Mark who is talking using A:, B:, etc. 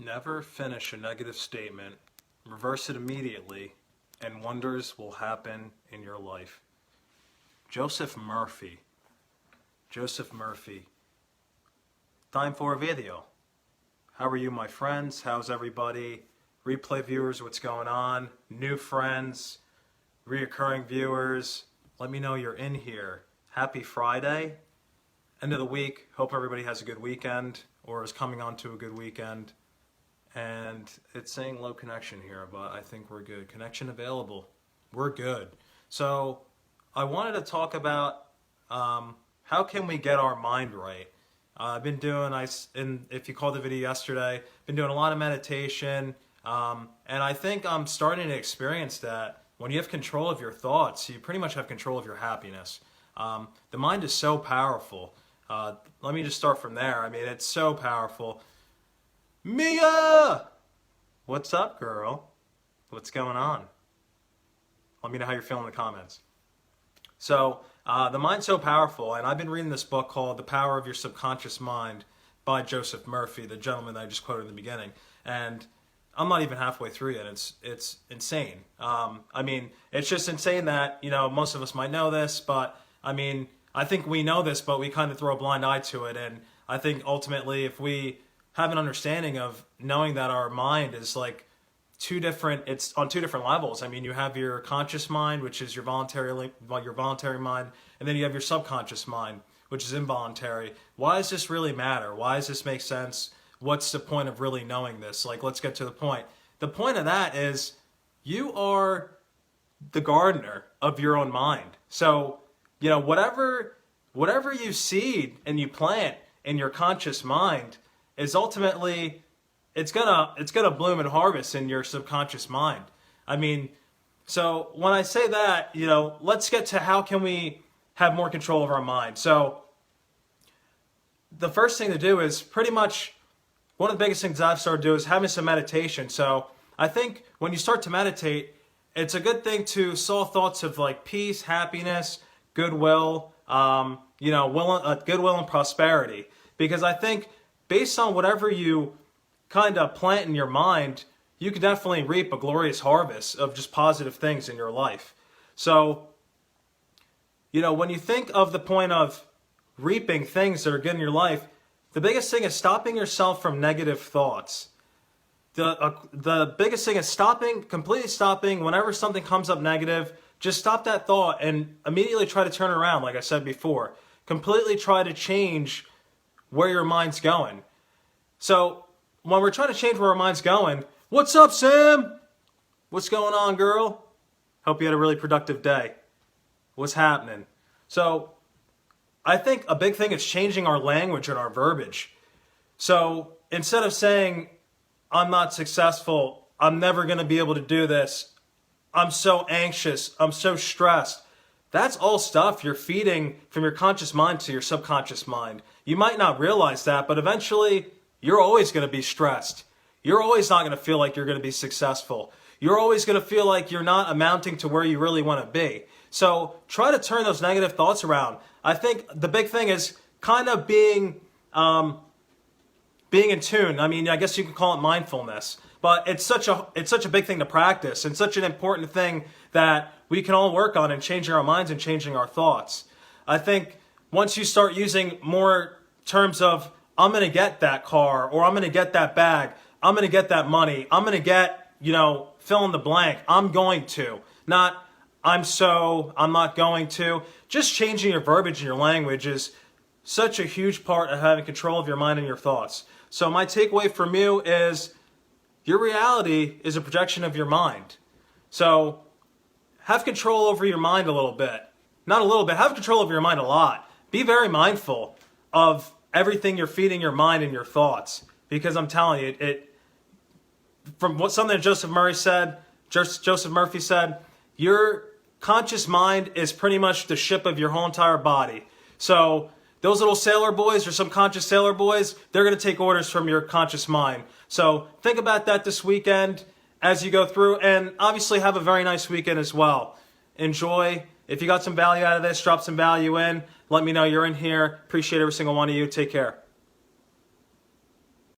A: Never finish a negative statement, reverse it immediately, and wonders will happen in your life. Joseph Murphy. Joseph Murphy. Time for a video. How are you, my friends? How's everybody? Replay viewers, what's going on? New friends, reoccurring viewers, let me know you're in here. Happy Friday. End of the week. Hope everybody has a good weekend or is coming on to a good weekend. And it's saying low connection here, but I think we're good. Connection available. We're good. So I wanted to talk about how can we get our mind right. I've been doing, if you called the video yesterday, been doing a lot of meditation, and I think I'm starting to experience that when you have control of your thoughts, you pretty much have control of your happiness. The mind is so powerful. Let me just start from there. I mean, it's so powerful. Mia! What's up, girl? What's going on? Let me know how you're feeling in the comments. So, the mind's so powerful, and I've been reading this book called The Power of Your Subconscious Mind by Joseph Murphy, the gentleman that I just quoted in the beginning. And I'm not even halfway through yet. It's insane. I mean, it's just insane that, most of us might know this, but I mean, I think we know this, but we kind of throw a blind eye to it. And I think ultimately, if we have an understanding of knowing that our mind is like it's on two different levels. I mean, you have your conscious mind, which is your voluntary mind, and then you have your subconscious mind, which is involuntary. Why does this really matter? Why does this make sense? What's the point of really knowing this? Like, let's get to the point. The point of that is you are the gardener of your own mind. So, whatever you seed and you plant in your conscious mind is ultimately it's gonna bloom and harvest in your subconscious mind. I mean, so when I say that, let's get to how can we have more control of our mind. So the first thing to do is pretty much one of the biggest things I've started to do is having some meditation. So I think when you start to meditate, it's a good thing to sow thoughts of like peace, happiness, goodwill, goodwill and prosperity. Because I think based on whatever you kind of plant in your mind, you can definitely reap a glorious harvest of just positive things in your life. So, when you think of the point of reaping things that are good in your life, the biggest thing is stopping yourself from negative thoughts. The biggest thing is completely stopping whenever something comes up negative. Just stop that thought and immediately try to turn it around, like I said before. Completely try to change where your mind's going. So when we're trying to change where our mind's going, what's up, Sam? What's going on, girl? Hope you had a really productive day. What's happening? So I think a big thing is changing our language and our verbiage. So instead of saying, I'm not successful, I'm never going to be able to do this, I'm so anxious, I'm so stressed, that's all stuff you're feeding from your conscious mind to your subconscious mind. You might not realize that, but eventually you're always going to be stressed. You're always not going to feel like you're going to be successful. You're always going to feel like you're not amounting to where you really want to be. So try to turn those negative thoughts around. I think the big thing is kind of being in tune. I mean, I guess you could call it mindfulness, but it's such a big thing to practice and such an important thing that we can all work on in changing our minds and changing our thoughts. I think once you start using more terms of, I'm going to get that car, or I'm going to get that bag, I'm going to get that money, I'm going to get, fill in the blank, I'm going to, not I'm not going to. Just changing your verbiage and your language is such a huge part of having control of your mind and your thoughts. So my takeaway from you is your reality is a projection of your mind. So have control over your mind a little bit. Not a little bit, have control over your mind a lot. Be very mindful of everything you're feeding your mind and your thoughts. Because I'm telling you, from something that Joseph Murphy said, your conscious mind is pretty much the ship of your whole entire body. So those little sailor boys or subconscious sailor boys, they're going to take orders from your conscious mind. So think about that this weekend as you go through, and obviously have a very nice weekend as well. Enjoy. If you got some value out of this, drop some value in. Let me know you're in here. Appreciate every single one of you. Take care.